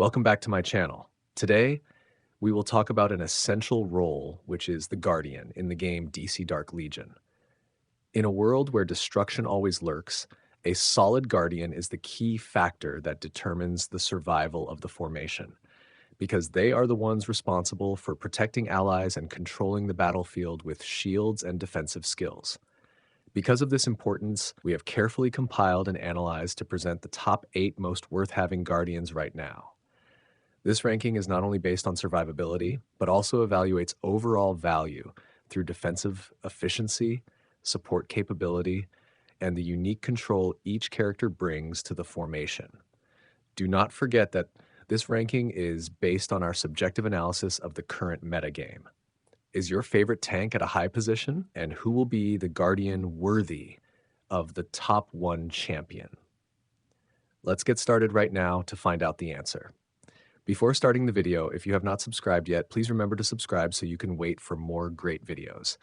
Welcome back to my channel. Today, we will talk about an essential role, which is the Guardian in the game DC Dark Legion. In a world where destruction always lurks, a solid Guardian is the key factor that determines the survival of the formation, because they are the ones responsible for protecting allies and controlling the battlefield with shields and defensive skills. Because of this importance, we have carefully compiled and analyzed to present the top 8 most worth having Guardians right now. This ranking is not only based on survivability, but also evaluates overall value through defensive efficiency, support capability, and the unique control each character brings to the formation. Do not forget that this ranking is based on our subjective analysis of the current metagame. Is your favorite tank at a high position? And who will be the Guardian worthy of the top 1 champion? Let's get started right now to find out the answer. Before starting the video, if you have not subscribed yet, please remember to subscribe so you can wait for more great videos.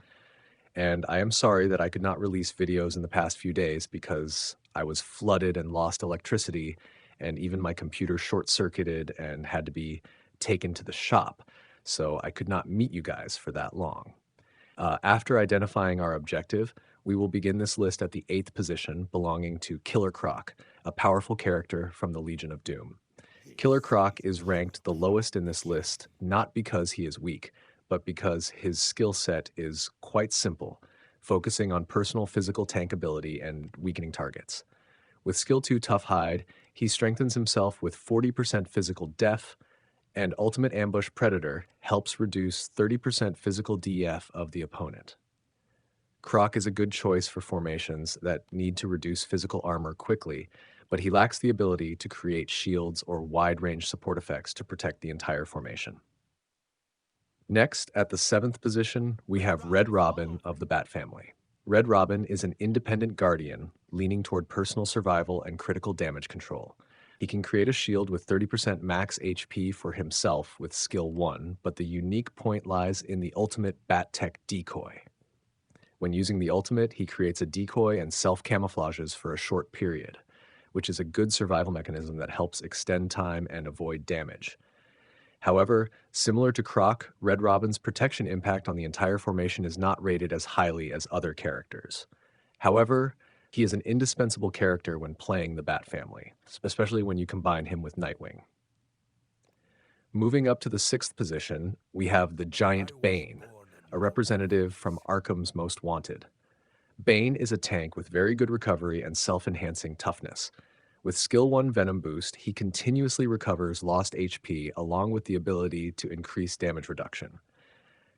And I am sorry that I could not release videos in the past few days because I was flooded and lost electricity, and even my computer short-circuited and had to be taken to the shop, so I could not meet you guys for that long. After identifying our objective, we will begin this list at the 8th position, belonging to Killer Croc, a powerful character from the Legion of Doom. Killer Croc is ranked the lowest in this list, not because he is weak, but because his skill set is quite simple, focusing on personal physical tank ability and weakening targets. With skill 2 Tough Hide, he strengthens himself with 40% physical def, and Ultimate Ambush Predator helps reduce 30% physical DF of the opponent. Croc is a good choice for formations that need to reduce physical armor quickly, but he lacks the ability to create shields or wide-range support effects to protect the entire formation. Next, at the 7th position, we have Red Robin of the Bat family. Red Robin is an independent guardian, leaning toward personal survival and critical damage control. He can create a shield with 30% max HP for himself with skill 1, but the unique point lies in the ultimate Bat Tech decoy. When using the ultimate, he creates a decoy and self-camouflages for a short period, which is a good survival mechanism that helps extend time and avoid damage. However, similar to Croc, Red Robin's protection impact on the entire formation is not rated as highly as other characters. However, he is an indispensable character when playing the Bat family, especially when you combine him with Nightwing. Moving up to the 6th position, we have the giant Bane, a representative from Arkham's Most Wanted. Bane is a tank with very good recovery and self-enhancing toughness. With skill 1 Venom Boost, he continuously recovers lost HP along with the ability to increase damage reduction.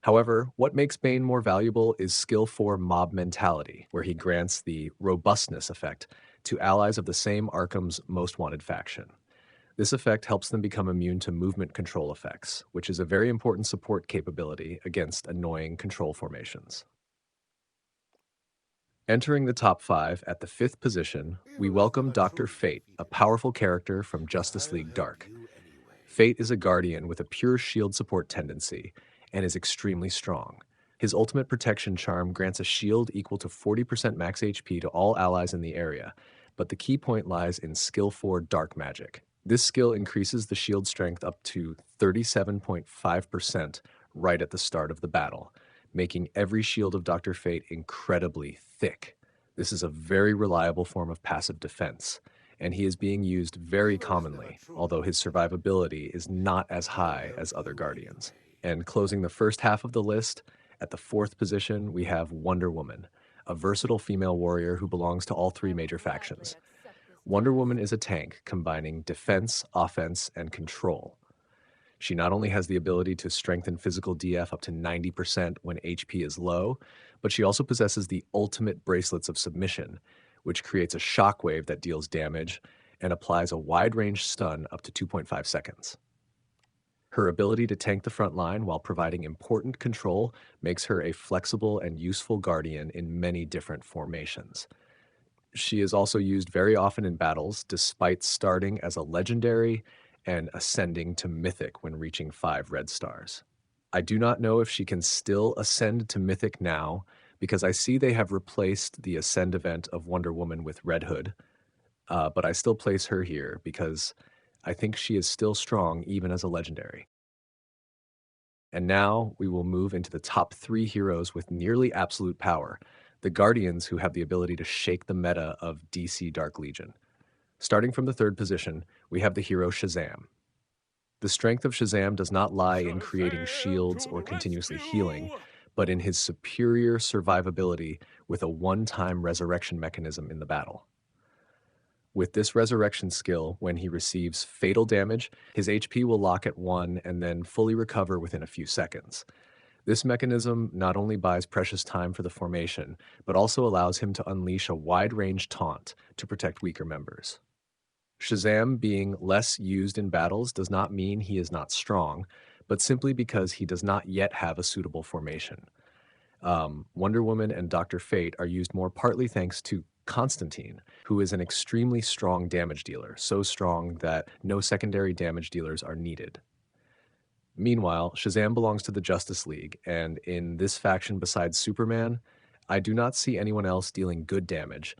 However, what makes Bane more valuable is skill 4 Mob Mentality, where he grants the Robustness effect to allies of the same Arkham's Most Wanted faction. This effect helps them become immune to movement control effects, which is a very important support capability against annoying control formations. Entering the top 5 at the 5th position, we welcome Dr. Fate, a powerful character from Justice League Dark. Fate is a guardian with a pure shield support tendency and is extremely strong. His ultimate protection charm grants a shield equal to 40% max HP to all allies in the area, but the key point lies in skill 4 Dark Magic. This skill increases the shield strength up to 37.5% right at the start of the battle, making every shield of Dr. Fate incredibly thick. This is a very reliable form of passive defense, and he is being used very commonly, although his survivability is not as high as other Guardians. And closing the first half of the list, at the 4th position, we have Wonder Woman, a versatile female warrior who belongs to all 3 major factions. Wonder Woman is a tank combining defense, offense, and control. She not only has the ability to strengthen physical DF up to 90% when HP is low, but she also possesses the ultimate Bracelets of Submission, which creates a shockwave that deals damage and applies a wide-range stun up to 2.5 seconds. Her ability to tank the front line while providing important control makes her a flexible and useful guardian in many different formations. She is also used very often in battles, despite starting as a legendary and ascending to Mythic when reaching 5 red stars. I do not know if she can still ascend to Mythic now, because I see they have replaced the Ascend event of Wonder Woman with Red Hood, but I still place her here because I think she is still strong even as a legendary. And now we will move into the top three heroes with nearly absolute power, the Guardians who have the ability to shake the meta of DC Dark Legion. Starting from the third position, we have the hero Shazam. The strength of Shazam does not lie in creating Shazam shields to or the continuously healing, rescue! but in his superior survivability with a one-time resurrection mechanism in the battle. With this resurrection skill, when he receives fatal damage, his HP will lock at 1 and then fully recover within a few seconds. This mechanism not only buys precious time for the formation, but also allows him to unleash a wide-range taunt to protect weaker members. Shazam being less used in battles does not mean he is not strong, but simply because he does not yet have a suitable formation. Wonder Woman and Dr. Fate are used more partly thanks to Constantine, who is an extremely strong damage dealer, so strong that no secondary damage dealers are needed. Meanwhile, Shazam belongs to the Justice League, and in this faction besides Superman, I do not see anyone else dealing good damage,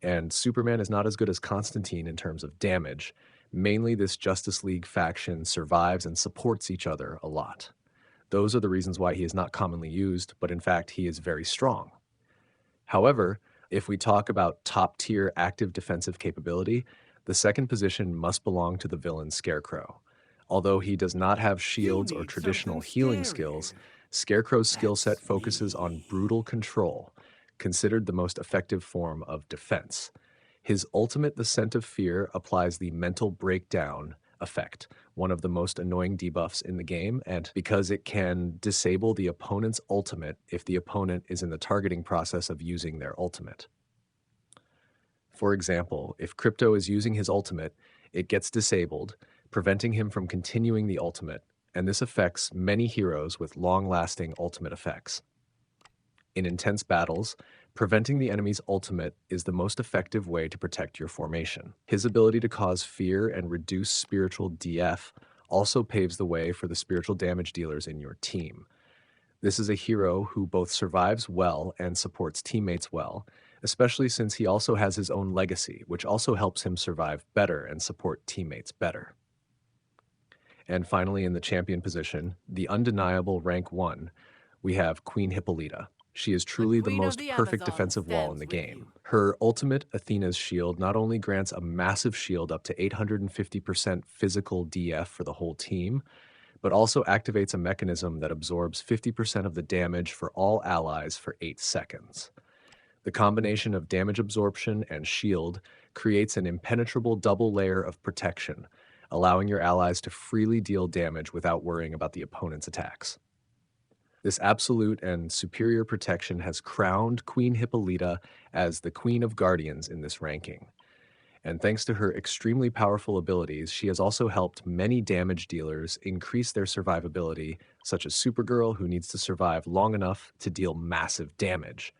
and Superman is not as good as Constantine in terms of damage. Mainly, this Justice League faction survives and supports each other a lot. Those are the reasons why he is not commonly used, but in fact, he is very strong. However, if we talk about top tier active defensive capability, the second position must belong to the villain Scarecrow. Although he does not have You shields or need traditional something healing scary. skills, Scarecrow's skill set That's focuses on me. brutal control, considered the most effective form of defense. His ultimate, the Scent of Fear, applies the mental breakdown effect, one of the most annoying debuffs in the game, and because it can disable the opponent's ultimate if the opponent is in the targeting process of using their ultimate. For example, if Crypto is using his ultimate, it gets disabled, preventing him from continuing the ultimate, and this affects many heroes with long-lasting ultimate effects. In intense battles, preventing the enemy's ultimate is the most effective way to protect your formation. His ability to cause fear and reduce spiritual DF also paves the way for the spiritual damage dealers in your team. This is a hero who both survives well and supports teammates well, especially since he also has his own legacy, which also helps him survive better and support teammates better. And finally, in the champion position, the undeniable rank 1, we have Queen Hippolyta. She is The truly the Queen of most the perfect Amazon defensive wall in the stands with game. you. Her ultimate, Athena's Shield, not only grants a massive shield up to 850% physical DF for the whole team, but also activates a mechanism that absorbs 50% of the damage for all allies for 8 seconds. The combination of damage absorption and shield creates an impenetrable double layer of protection, allowing your allies to freely deal damage without worrying about the opponent's attacks. This absolute and superior protection has crowned Queen Hippolyta as the Queen of Guardians in this ranking. And thanks to her extremely powerful abilities, she has also helped many damage dealers increase their survivability, such as Supergirl, who needs to survive long enough to deal massive damage.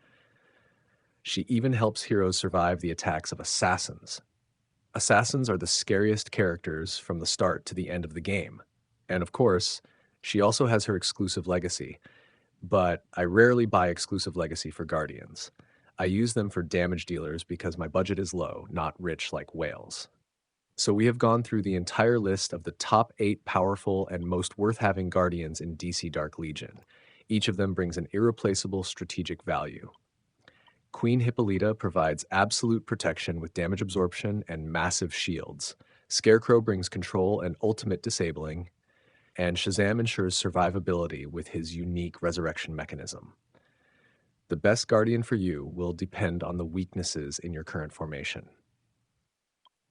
She even helps heroes survive the attacks of assassins. Assassins are the scariest characters from the start to the end of the game. And of course, she also has her exclusive legacy, but I rarely buy exclusive legacy for Guardians. I use them for damage dealers because my budget is low, not rich like whales. So we have gone through the entire list of the top 8 powerful and most worth having Guardians in DC Dark Legion. Each of them brings an irreplaceable strategic value. Queen Hippolyta provides absolute protection with damage absorption and massive shields. Scarecrow brings control and ultimate disabling, and Shazam ensures survivability with his unique resurrection mechanism. The best Guardian for you will depend on the weaknesses in your current formation.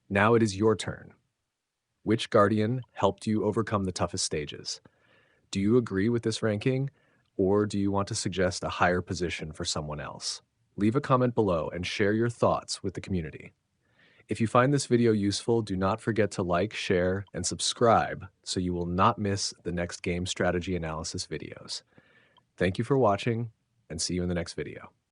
Now it is your turn. Which Guardian helped you overcome the toughest stages? Do you agree with this ranking, or do you want to suggest a higher position for someone else? Leave a comment below and share your thoughts with the community. If you find this video useful, do not forget to like, share, and subscribe so you will not miss the next game strategy analysis videos. Thank you for watching, and see you in the next video.